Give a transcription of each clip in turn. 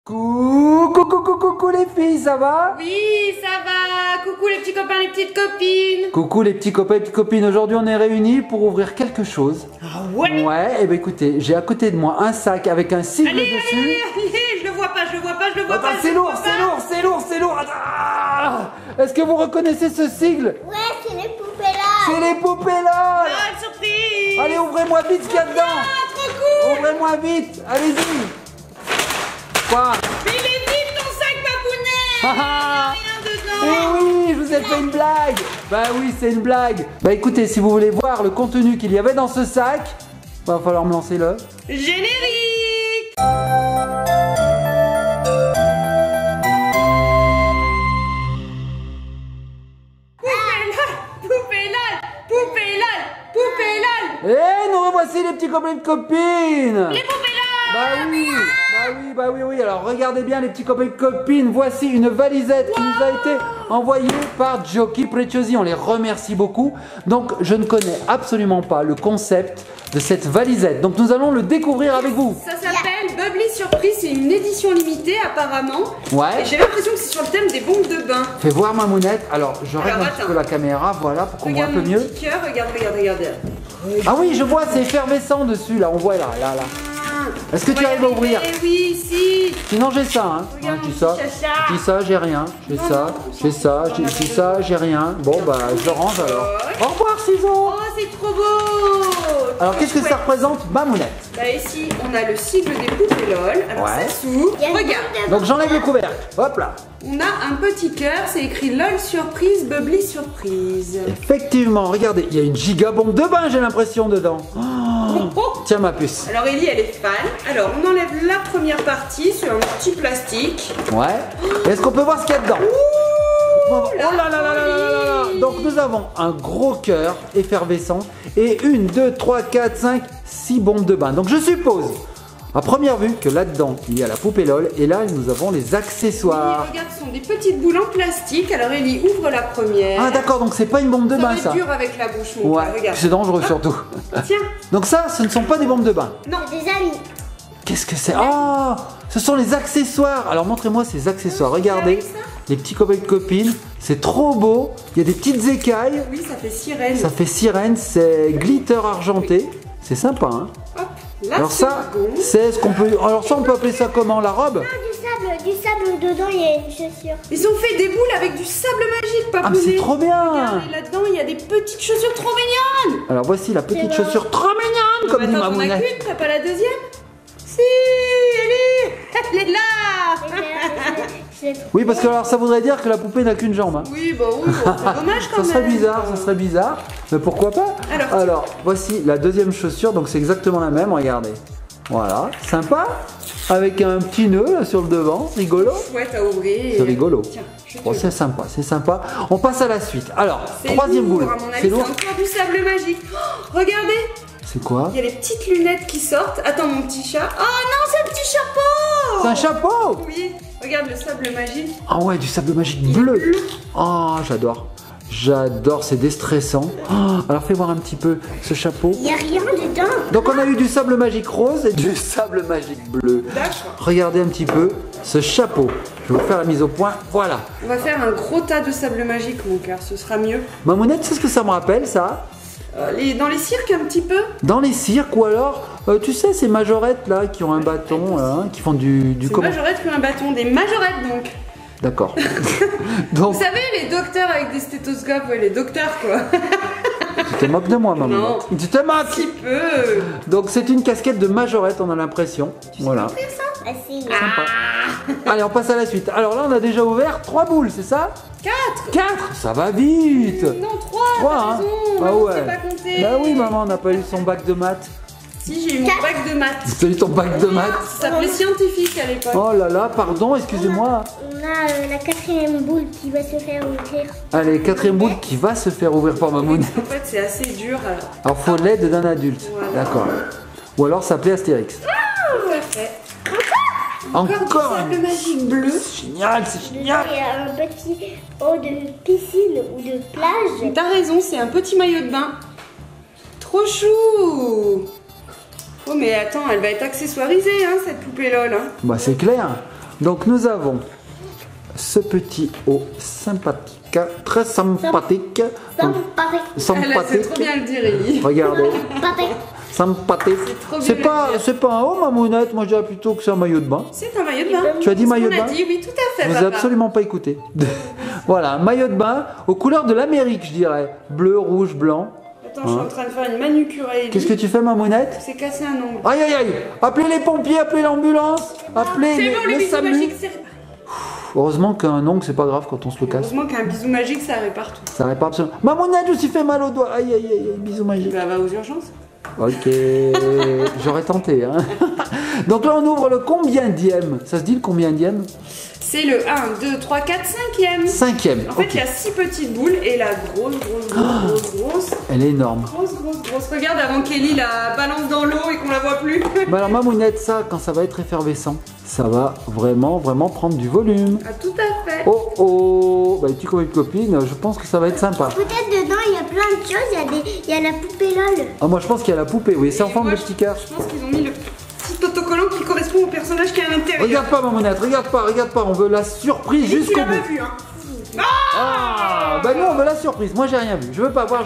Coucou les filles, ça va? Oui, ça va. Coucou les petits copains, les petites copines. Coucou les petits copains et petites copines. Aujourd'hui, on est réunis pour ouvrir quelque chose. Ah ouais? Ouais, et ben écoutez, j'ai à côté de moi un sac avec un sigle Allez, dessus. allez, je le vois pas. Attends, c'est lourd. Ah, est-ce que vous reconnaissez ce sigle? Ouais, c'est les poupées là. C'est les poupées là. Ah, surprise. Allez, ouvrez-moi vite ce qu'il y a dedans. Ah, trop cool. Ouvrez-moi vite, allez-y. Quoi? Mais il est vide ton sac, papounet. Ah, Rien eh dedans. oui, je vous ai fait une blague. Bah oui, c'est une blague. Bah écoutez, si vous voulez voir le contenu qu'il y avait dans ce sac, va falloir me lancer le Générique. Poupée Lol. Eh, nous revoici les petits copains et copines. Les poupées Lol. Bah oui. Alors regardez bien les petits copains et copines. Voici une valisette qui nous a été envoyée par Giochi Preziosi. On les remercie beaucoup. Donc je ne connais absolument pas le concept de cette valisette. Donc nous allons le découvrir avec vous. Ça s'appelle Bubbly Surprise, c'est une édition limitée apparemment. Ouais. Et j'ai l'impression que c'est sur le thème des bombes de bain. Fais voir ma mounette. Alors je règle Alors, un petit attends. peu la caméra, voilà, pour qu'on voit un Regarde peu mon mieux. petit cœur, regarde. Ah oui, je vois, c'est effervescent dessus, là, on voit là. Est-ce que tu arrives à ouvrir? Oui, si. Sinon j'ai ça, hein. Regarde J'ai mon ça, petit chacha. j'ai ça, j'ai rien. J'ai Non, ça, non, j'ai ça, j'ai ça, j'ai rien. Bon bah je range alors. Au revoir ciseaux. Oh, c'est trop beau. Alors qu'est-ce que ça représente? Ma mounette. Bah ici, on a le sigle des poupées LOL. Alors Ouais. ça s'ouvre. Il y a une Regarde. boule de Donc j'enlève le couvercle. Hop là. On a un petit cœur, c'est écrit LOL Surprise, Bubbly Surprise. Effectivement, regardez, il y a une giga bombe de bain, j'ai l'impression dedans. Oh. Oh. Tiens ma puce. Alors Ellie, elle est fan. Alors on enlève la première partie sur un petit plastique. Ouais. Est-ce qu'on peut voir ce qu'il y a dedans? Oh là là. Donc nous avons un gros cœur effervescent et 1, 2, 3, 4, 5, 6 bombes de bain. Donc je suppose, à première vue, que là-dedans, il y a la poupée LOL et là, nous avons les accessoires. Et regarde, ce sont des petites boules en plastique. Alors Ellie ouvre la première. Ah d'accord, donc c'est pas une bombe de Ça bain va être ça. dur avec la bouche, mon Ouais, cœur, regarde. c'est dangereux surtout. Tiens. Donc ça, ce ne sont pas des bombes de bain. Non. des amis. Qu'est-ce que c'est? Ah, ce sont les accessoires. Alors montrez-moi ces accessoires. Regardez, les petits copains et copines. C'est trop beau. Il y a des petites écailles. Oui, ça fait sirène. Ça fait sirène. C'est glitter argenté. C'est sympa, hein? Hop, là, Alors ça, c'est ce qu'on peut. Alors ça, on peut appeler ça comment? La robe? Du sable dedans, il y a une chaussure. Ils ont fait des boules avec du sable magique, papounet. Ah, mais c'est trop bien. Regardez, là-dedans, il y a des petites chaussures trop mignonnes. Alors voici la petite C'est chaussure trop mignonne, comme dit Attends, ma t'en as mounette. qu'une, t'as pas la deuxième? Si, elle est là. Oui, parce que alors ça voudrait dire que la poupée n'a qu'une jambe, hein. Oui, bah oui, bon, c'est dommage quand Ça même. serait bizarre, mais pourquoi pas? Alors, voici la deuxième chaussure, donc c'est exactement la même, regardez. Voilà, sympa, avec un petit nœud là sur le devant, rigolo. Chouette à ouvrir. C'est rigolo. Tiens, je Bon, c'est sympa. On passe à la suite. Alors, C'est troisième lourd, boule. à mon avis, C'est c'est lourd. encore du sable magique. Oh, regardez, C'est quoi? il y a les petites lunettes qui sortent. Attends, mon petit chat. Oh non, c'est un petit chapeau. C'est un chapeau! Oui, regarde le sable magique. Ah ouais, du sable magique bleu. Oh, j'adore. J'adore, c'est déstressant. Oh, alors fais voir un petit peu ce chapeau. Il n'y a rien dedans. Donc on a eu du sable magique rose et du sable magique bleu. D'accord. Regardez un petit peu ce chapeau. Je vais vous faire la mise au point. Voilà. On va faire un gros tas de sable magique, mon cœur, ce sera mieux. Ma mounette, c'est ce que ça me rappelle, ça? Dans les cirques, un petit peu. Dans les cirques ou alors, tu sais, ces majorettes là qui ont un bâton, là, qui font du Des comment? majorettes qui ont un bâton, des majorettes donc. D'accord. Donc, Vous savez, les docteurs avec des stéthoscopes, ouais, les docteurs quoi. tu te moques de moi, ma Non. mounette. Tu te Un moques. petit peu. Donc c'est une casquette de majorette, on a l'impression. Voilà. Ah, si. Allez, on passe à la suite. Alors là, on a déjà ouvert 3 boules, c'est ça? 4. 4. Ça va vite. Non, 3. 3, T'as hein? raison, Ah maman ouais. sait pas compter. Bah oui, maman, on n'a pas eu son bac de maths. Si, j'ai eu mon bac de maths. T'as eu ton bac de maths? Ça s'appelait scientifique à l'époque. Oh là là, pardon, excusez-moi. On a la quatrième boule qui va se faire ouvrir. Allez, quatrième boule qui va se faire ouvrir par Mamoun. En fait, c'est assez dur. Alors, faut l'aide d'un adulte. Voilà. D'accord. Ou alors s'appeler Astérix. Parfait. Encore du sable magique bleu. C'est génial, c'est génial. Il y a un petit eau de piscine ou de plage. T'as raison, c'est un petit maillot de bain. Trop chou. Oh mais attends, elle va être accessoirisée, hein, cette poupée LOL. Hein. Bah c'est clair. Donc nous avons ce petit haut sympathique, très sympathique. Donc, Elle sait trop bien le dire, Ellie. regardez, sympathique. trop C'est bien pas, le dire. c'est pas un haut, mamounette. Moi je dirais plutôt que c'est un maillot de bain. C'est un maillot de bain. Tu as dit C'est ce maillot de qu'on a bain? dit, oui, tout à fait, Vous n'avez papa. absolument pas écouté. Voilà, un maillot de bain aux couleurs de l'Amérique, je dirais. Bleu, rouge, blanc. Attends, je suis en train de faire une manucure à Ellie. Qu'est-ce que tu fais, mamounette? C'est cassé un ongle. Aïe aïe aïe! Appelez les pompiers, appelez l'ambulance, appelez C'est bon, le les bisous SAMU. magiques, c'est réparé. Heureusement qu'un ongle, c'est pas grave quand on se le casse. Heureusement qu'un bisou magique, ça répare tout. Ça répare absolument. Mamounette, je me suis fait mal au doigt. Aïe aïe aïe, aïe, bisous magiques. Bah, va aux urgences. Ok, j'aurais tenté. Hein. Donc là, on ouvre le combienième. Ça se dit le combienième? C'est le 1, 2, 3, 4, 5e. Cinquième. En fait, Ok. il y a 6 petites boules et la grosse. Elle est énorme. Grosse. Regarde avant qu'Ellie la balance dans l'eau et qu'on la voit plus. Bah alors, Mamounette, ça, quand ça va être effervescent, ça va vraiment prendre du volume. Ah, tout à fait. Oh oh, bah tu comme une copine, je pense que ça va être sympa. Peut-être dedans il y a plein de choses, il y a la poupée LOL. Ah, moi je pense qu'il y a la poupée, oui, c'est en Et forme moi, de petit cœur. Je pense qu'ils ont mis le petit autocollant qui correspond au personnage qui est à l'intérieur. Regarde pas, Mamounette, regarde pas, on veut la surprise Tu jusqu'au l'as pas bout. vu, hein. Ah, bah nous on veut la surprise, moi j'ai rien vu, je veux pas voir.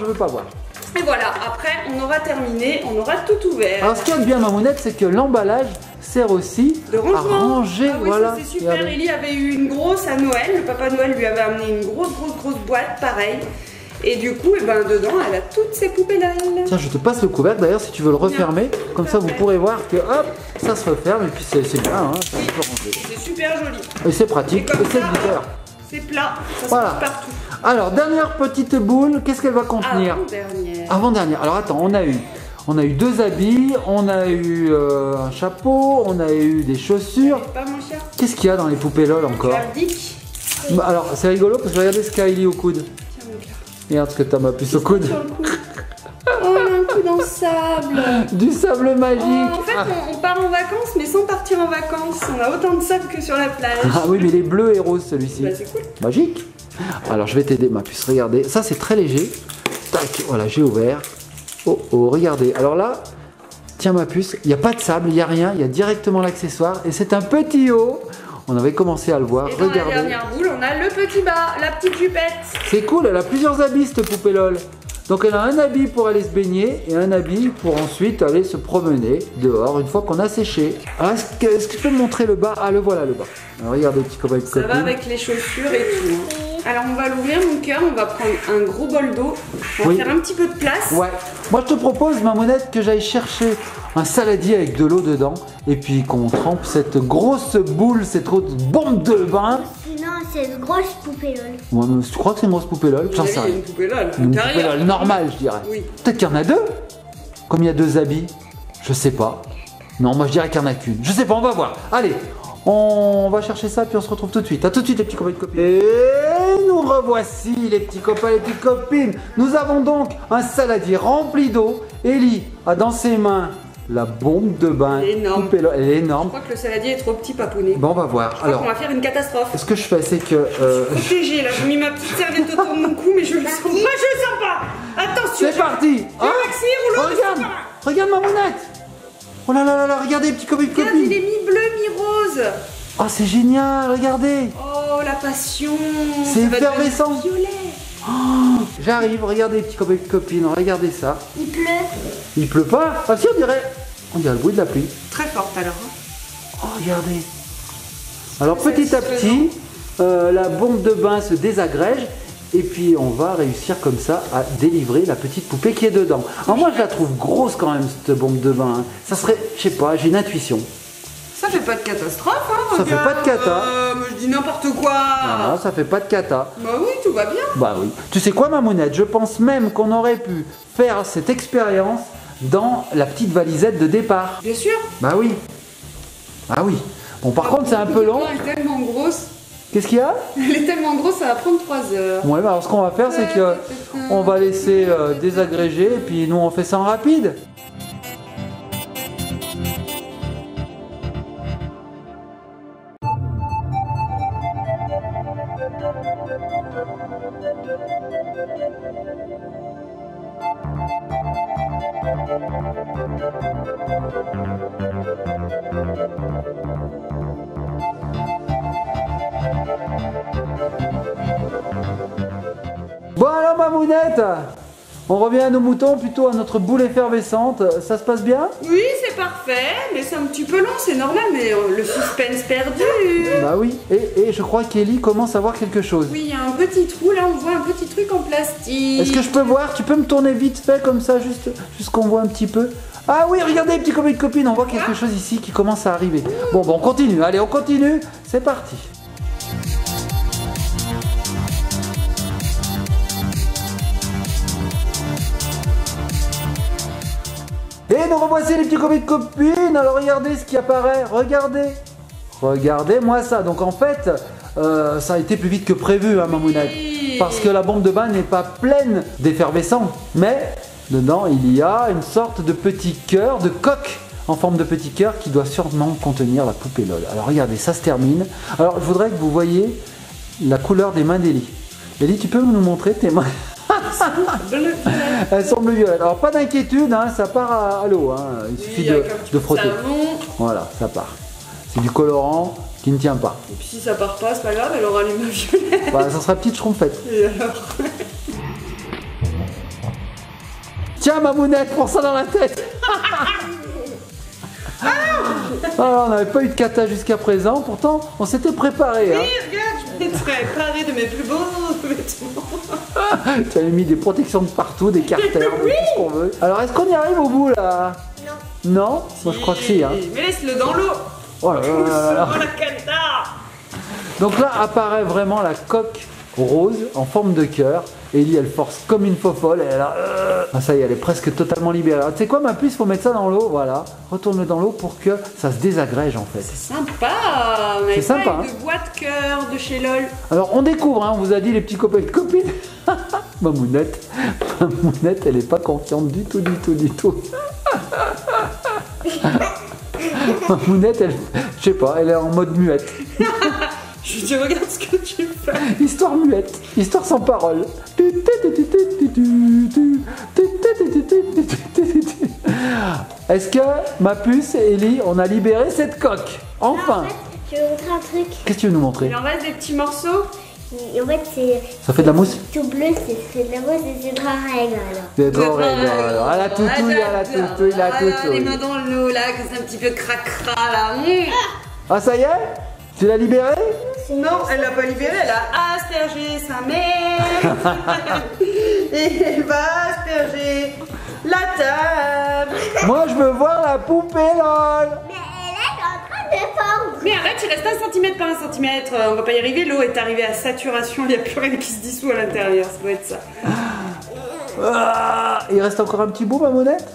Et voilà, après on aura terminé, on aura tout ouvert. Alors ce qu'il y a de bien, Mamounette, c'est que l'emballage sert aussi De rangement. à ranger, Ah oui, voilà. ça c'est super. Regardez. Ellie avait eu une grosse à Noël. Le papa Noël lui avait amené une grosse boîte, pareil. Et du coup, eh ben, dedans, elle a toutes ses poupées LOL. Tiens, je te passe le couvercle d'ailleurs si tu veux le refermer, comme ça vous pourrez voir que hop, ça se referme et puis c'est bien, hein, ça peut ranger. C'est super joli. Et c'est pratique, Et comme et c'est ça, glitter. C'est plat, ça Voilà. se passe partout. Alors, dernière petite boule, qu'est-ce qu'elle va contenir? Avant-dernière. Avant-dernière. Alors attends, on a eu deux habits, on a eu un chapeau, on a eu des chaussures. Pas mon cher. Qu'est-ce qu'il y a dans les poupées LOL Tu encore? as le dick. Bah, alors, c'est rigolo parce que regardez ce qu'a Ellie au coude. Tiens, mon cœur. Regarde ce que t'as ma puce au coude. Sur le cou. Oh, elle a un coup dans le sable. Du sable magique. Oh, en fait, on part en vacances, mais sans partir en vacances. On a autant de sable que sur la plage. Ah oui, mais il est bleu et rose celui-ci. Bah, c'est cool. Magique. Alors, je vais t'aider ma puce. Regardez, ça c'est très léger. Tac, voilà, j'ai ouvert. Oh, oh, regardez. Alors là, tiens ma puce, il n'y a pas de sable, il n'y a rien, il y a directement l'accessoire. Et c'est un petit haut. On avait commencé à le voir. Et dans la Regardez. dernière boule, on a le petit bas, la petite jupette. C'est cool, elle a plusieurs habits cette poupée LOL. Donc elle a un habit pour aller se baigner et un habit pour ensuite aller se promener dehors une fois qu'on a séché. Alors est-ce que tu peux me montrer le bas? Ah, le voilà le bas. Alors regardez petit copain Ça va avec les chaussures et tout. Hein. Alors on va l'ouvrir mon cœur, on va prendre un gros bol d'eau. On va Oui. faire un petit peu de place. Ouais. Moi je te propose, ma monette, que j'aille chercher un saladier avec de l'eau dedans et puis qu'on trempe cette grosse boule, cette grosse bombe de bain. Sinon c'est une grosse poupée LOL. Moi, tu crois que c'est une grosse poupée LOL? J'en sais Il y a rien. une poupée LOL. Une Derrière. poupée LOL normale, je dirais. Oui. Peut-être qu'il y en a deux. Comme il y a deux habits. Je sais pas. Non, moi je dirais qu'il n'y en a qu'une. Je sais pas, on va voir. Allez, on va chercher ça puis on se retrouve tout de suite. A tout de suite les petits copains et copines. Et nous revoici les petits copains et les petites copines. Nous avons donc un saladier rempli d'eau. Ellie a dans ses mains la bombe de bain. Elle est énorme. poupée LOL. Elle est Je énorme. crois que le saladier est trop petit papounet. Bon, on va voir. Je crois qu'on Alors, va faire une catastrophe. ce que je fais, c'est que... Protégé, là, j'ai mis ma petite serviette autour de mon cou, mais je le sens pas, je le sens pas. Attention. c'est parti. Tu veux Maxi ou l'autre? Regarde, regarde ma monette. Oh là là là là, regardez les petits copains et Regarde, copines. il est mi-bleu, mi-rose. Oh, c'est génial, regardez. Oh, la passion. C'est Ça va devenir effervescent. violet. J'arrive, regardez les petits copains et copines, regardez ça. Il pleut. Il pleut pas. Ah si, on dirait le bruit de la pluie. Très forte alors. Hein. Oh, regardez. Alors C'est petit à satisfaisant. petit, la bombe de bain se désagrège. Et puis on va réussir comme ça à délivrer la petite poupée qui est dedans. Alors moi je la trouve grosse quand même cette bombe de bain. Hein. Ça serait, je sais pas, j'ai une intuition. Ça fait pas de catastrophe, hein. Ça fait pas de cata. Mais je dis n'importe quoi. Voilà, ça fait pas de cata. Bah oui, tout va bien. Bah oui. Tu sais quoi ma monette? Je pense même qu'on aurait pu faire cette expérience dans la petite valisette de départ. Bien sûr. Bah oui. Ah oui. Bon par contre c'est un peu long. Elle est tellement grosse. Qu'est-ce qu'il y a? Elle est tellement grosse, ça va prendre 3 heures. Ouais, bah alors ce qu'on va faire c'est que on va laisser désagréger et puis nous on fait ça en rapide. Mamounette, on revient à nos moutons, plutôt à notre boule effervescente. Ça se passe bien? Oui, c'est parfait, mais c'est un petit peu long, c'est normal, mais le suspense perdu. Bah oui, et je crois qu'Ellie commence à voir quelque chose. Oui, il y a un petit trou, là, on voit un petit truc en plastique. Est-ce que je peux voir? Tu peux me tourner vite fait comme ça, juste qu'on voit un petit peu? Ah oui, regardez, petits copains et copines, on voit quelque chose ici qui commence à arriver. Bon, on continue, allez, on continue, c'est parti. Et nous revoici les petits copains et copines. Alors regardez ce qui apparaît, regardez-moi ça. Donc en fait, ça a été plus vite que prévu, hein, Mamounette. Parce que la bombe de bain n'est pas pleine d'effervescent. Mais dedans, il y a une sorte de petit cœur, de coque en forme de petit cœur qui doit sûrement contenir la poupée LOL. Alors regardez, ça se termine. Alors je voudrais que vous voyez la couleur des mains d'Ellie. Ellie, tu peux nous montrer tes mains? Elles sont bleu violettes. Alors pas d'inquiétude, hein, ça part à l'eau. Hein. Il suffit de frotter. Voilà, ça part. C'est du colorant qui ne tient pas. Et puis si ça part pas, c'est pas grave, elle aura les mains violettes. Bah, ça sera petite schtroumpfette. Et alors? Tiens, Mamounette, prends ça dans la tête. Alors, on n'avait pas eu de cata jusqu'à présent, pourtant on s'était préparé. Hein. Oui, regarde, je m'étais préparée de mes plus beaux vêtements. Tu avais mis des protections de partout, des carters, Oui. tout ce qu'on veut. Alors, est-ce qu'on y arrive au bout là? Non. Non? Moi je crois que si. Hein. Mais laisse-le dans l'eau. Oh là là là là. Oh la cata. Donc là apparaît vraiment la coque rose en forme de cœur. Ellie elle force comme une fofolle et elle a... Ah, ça y est, elle est presque totalement libérée. Alors, tu sais quoi ma puce, faut mettre ça dans l'eau, voilà. Retourne-le dans l'eau pour que ça se désagrège en fait. C'est sympa. On avait sympa, pas eu de boîte cœur de chez LOL. Alors on découvre, hein, on vous a dit les petits copains et copines. Mamounette, elle est pas confiante du tout. Mamounette, elle, je sais pas, elle est en mode muette. Je dis regarde ce que tu fais. Histoire muette, histoire sans parole. Est-ce que ma puce et Ellie, on a libéré cette coque? Enfin. En fait, je vais vous montrer un truc. Qu'est-ce que tu veux nous montrer? Il en reste des petits morceaux. Et en fait, c'est Ça fait de la mousse? tout bleu, c'est de la mousse et c'est de la règle alors. C'est trop rêve. Elle a toutouille, Les mains dans l'eau là, que c'est un petit peu cracra là. Ah ça y est? Tu l'as libéré? Non, elle l'a pas libéré, elle a aspergé sa mère. Et elle va asperger la table. Moi je veux voir la poupée LOL. Mais elle est en train de fondre. Mais arrête, il reste 1 cm par 1 cm. On va pas y arriver, l'eau est arrivée à saturation, il n'y a plus rien qui se dissout à l'intérieur, ça doit être ça. Ah, il reste encore un petit bout, Mamounette?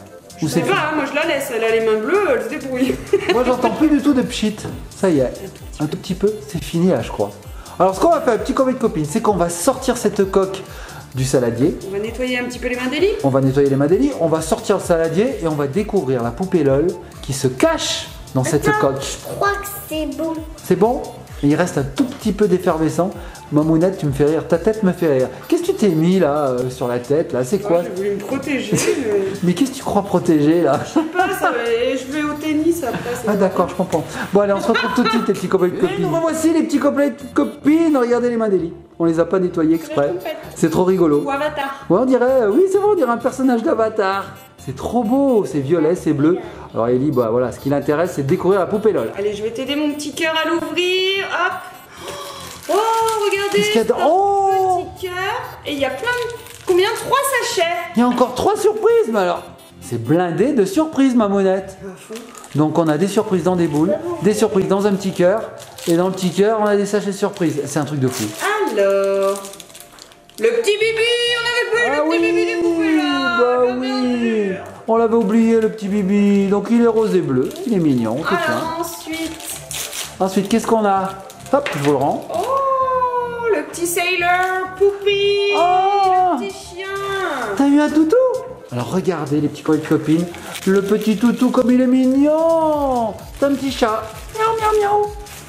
Je sais pas, hein, moi je la laisse, elle a les mains bleues, elle se débrouille. Moi j'entends plus du tout de pchit. Ça y est, un tout petit peu, c'est fini là je crois. Alors ce qu'on va faire, petit copain de copine, c'est qu'on va sortir cette coque du saladier. On va nettoyer un petit peu les mains d'Ellie. On va nettoyer les mains d'Ellie, on va sortir le saladier et on va découvrir la poupée LOL qui se cache dans cette coque. Je crois que c'est bon. C'est bon? Il reste un tout petit peu d'effervescent. Mamounette, tu me fais rire, ta tête me fait rire. Qu'est-ce que tu t'es mis là sur la tête là? C'est quoi? J'ai voulu me protéger. Mais qu'est-ce que tu crois protéger là? Je sais pas, je vais au tennis après. Ah d'accord, je comprends. Bon allez, on se retrouve tout de suite les petits copains et copines. Nous revoici les petits copains et copines. Regardez les mains d'Ellie. On les a pas nettoyés exprès. C'est trop rigolo. Ou Avatar. Ouais, on dirait, oui c'est vrai, on dirait un personnage d'Avatar. C'est trop beau, c'est violet, c'est bleu. Alors Ellie, bah voilà, ce qui l'intéresse c'est de découvrir la poupée LOL. Allez, je vais t'aider mon petit cœur à l'ouvrir. Hop. Oh, regardez. Qu'est-ce qu'il y a dedans? Oh, Petit cœur. Et il y a plein de... Combien? 3 sachets. il y a encore 3 surprises, mais alors c'est blindé de surprises, Mamounette. Donc on a des surprises dans des boules, des surprises dans un petit cœur, et dans le petit cœur on a des sachets surprises. C'est un truc de fou. Alors, le petit bibi, on avait pas eu le petit bibi des poupées là. Bah oui, on l'avait oublié le petit bibi. Donc il est rose et bleu, il est mignon, c'est bien. Alors Ensuite, qu'est-ce qu'on a? Hop, je vous le rends. oh, le petit sailor poupée, Oh, le petit chien. t'as eu un toutou? Alors regardez les petits copains et copines, le petit toutou comme il est mignon. C'est un petit chat. Miaou, miaou, miaou.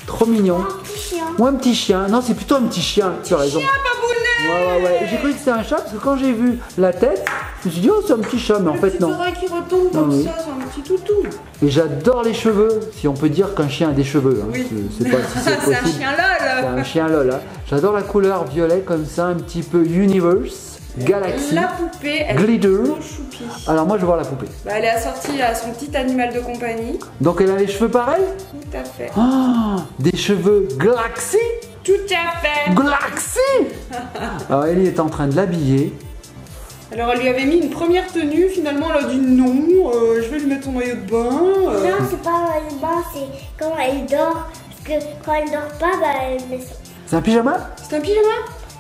Trop mignon. Un petit chien. Ou un petit chien. Non, c'est plutôt un petit chien, tu as raison. Chien babounet. Ouais. J'ai cru que c'était un chat parce que quand j'ai vu la tête, je me suis dit, oh, c'est un petit chat, mais en fait, non. Le petit oreille qui retombe comme Oui. ça, c'est un petit toutou. Et j'adore les cheveux, si on peut dire qu'un chien a des cheveux. Hein. Oui. Je sais pas si c'est C'est un possible. chien C'est lol. un chien lol. Hein. J'adore la couleur violet comme ça, un petit peu universe. Galaxy. La poupée, elle Glitter. est trop choupie. Alors moi je vais voir la poupée. Bah, elle est assortie à son petit animal de compagnie. Donc elle a les cheveux pareils? Tout à fait. Oh, des cheveux Galaxy? Tout à fait. Galaxy. Alors Ellie est en train de l'habiller. Alors elle lui avait mis une première tenue, finalement elle a dit non, je vais lui mettre son maillot de bain. Non, c'est pas un bain, c'est quand elle dort. Parce que quand elle dort pas, bah elle met ça. C'est un pyjama? C'est un pyjama?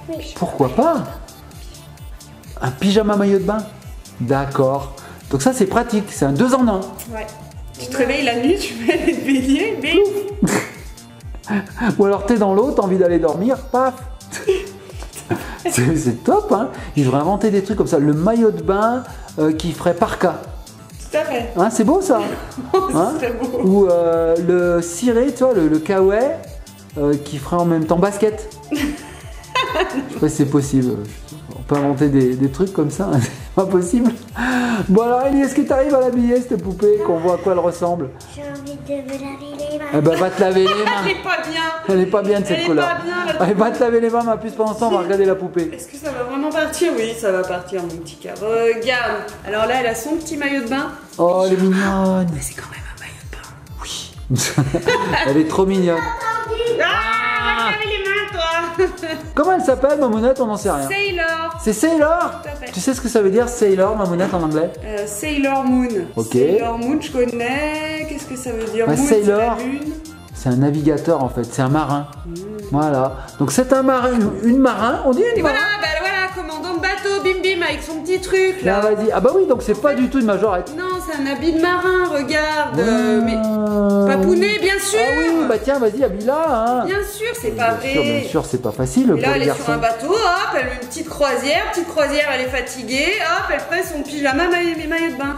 Oui. Pourquoi pas? Un pyjama maillot de bain? D'accord. Donc ça c'est pratique, c'est un 2 en 1. Ouais. Tu te réveilles la nuit, tu mets les baigner, mais... Ou alors t'es dans l'eau, t'as envie d'aller dormir, paf. C'est top, hein. Ils devraient inventer des trucs comme ça. Le maillot de bain qui ferait parka. Tout à fait. Hein, c'est beau ça. Hein? C'est beau. Ou le ciré, tu vois, le kawaii qui ferait en même temps basket. Je sais pas si c'est possible. On peut inventer des trucs comme ça. C'est pas possible. Bon alors Ellie, est-ce que tu arrives à l'habiller cette poupée, qu'on voit à quoi elle ressemble? J'ai envie de me laver les mains. Eh ben va te laver les mains. Elle est pas bien. Elle est pas bien de cette Elle est couleur. pas bien, la Allez, va te laver les mains, ma puce, pendant ce temps, on va regarder la poupée. Est-ce que ça va vraiment partir? Oui, ça va partir, mon petit cœur. Regarde. Alors là, elle a son petit maillot de bain. Oh, elle est mignonne. Mais c'est quand même un maillot de bain. Oui. Elle est trop mignonne. Ah, va te laver les mains, toi. Comment elle s'appelle, Mamounette? On n'en sait rien. Sailor. C'est Sailor? Tout à fait. Tu sais ce que ça veut dire Sailor, Mamounette, en anglais? Sailor Moon. Ok. Sailor Moon, je connais. Qu'est-ce que ça veut dire? Bah, Moon, c'est Sailor. la lune. C'est un navigateur en fait, c'est un marin. Voilà. Donc c'est un marin, une marin, on dit Et une marin. voilà, commandant de bateau, bim bim, avec son petit truc Là, là. vas-y. Ah bah oui, donc c'est pas du tout une majorette. Non, c'est un habit de marin, regarde. Mais papounet, bien sûr. Ah oui, bah tiens, vas-y, habille-la. Hein. Bien sûr, c'est pas vrai. Bien sûr, c'est pas facile Et là, pour elle les est sur un garçons. bateau, hop, elle a une petite croisière, elle est fatiguée, hop, elle fait son pyjama, maillot de bain.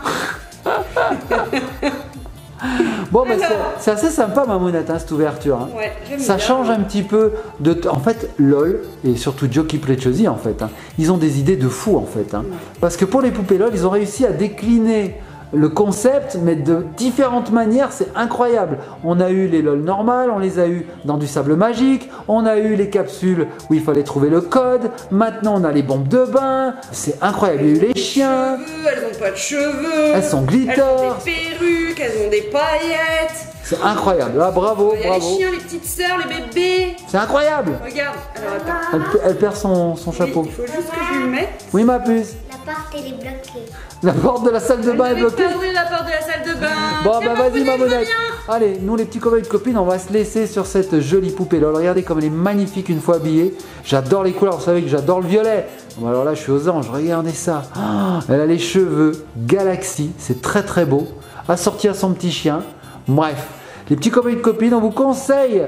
Bon, bah, Alors. c'est assez sympa, Mamounette, hein, cette ouverture. Hein. Ouais, j'aime Ça bien. change un petit peu de. En fait, LOL et surtout Giochi Preziosi, en fait, hein, ils ont des idées de fou, en fait. Hein. Parce que pour les poupées LOL, ils ont réussi à décliner le concept, mais de différentes manières, c'est incroyable. On a eu les LOL normales, on les a eu dans du sable magique, on a eu les capsules où il fallait trouver le code, maintenant on a les bombes de bain, c'est incroyable. Il y a eu les chiens, Elles ont pas de cheveux. elles sont glitter, Elles ont des perruques, elles ont des paillettes. c'est incroyable. Ah, bravo, Il y a les bravo. chiens, les petites sœurs, les bébés. C'est incroyable. Regarde. Alors attends. Elle perd son chapeau. Oui, il faut juste que je lui mette. Oui, ma puce. La porte, elle est bloquée. La porte de la salle de bain est Elle n'avait bloquée. pas ouvert la porte de la salle de bain. Bon, Tiens, bah vas-y, Papounet, Mamounette. reviens. Allez, nous les petits copains et copines, on va se laisser sur cette jolie poupée. Alors, regardez comme elle est magnifique une fois habillée. J'adore les couleurs, vous savez que j'adore le violet. Bon, alors là, je suis aux anges, regardez ça. Oh, elle a les cheveux Galaxy, c'est très très beau. Assortie à son petit chien. Bref. Les petits copains et copines, on vous conseille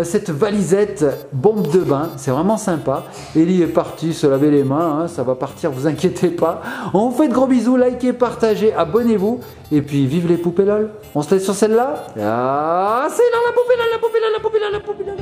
cette valisette bombe de bain, c'est vraiment sympa. Ellie est partie se laver les mains, hein, ça va partir, vous inquiétez pas. On vous fait de gros bisous, likez, partagez, abonnez-vous. Et puis vive les poupées LOL. On se laisse sur celle-là. Ah, c'est là la poupée LOL, la poupée LOL, la poupée LOL, la poupée LOL.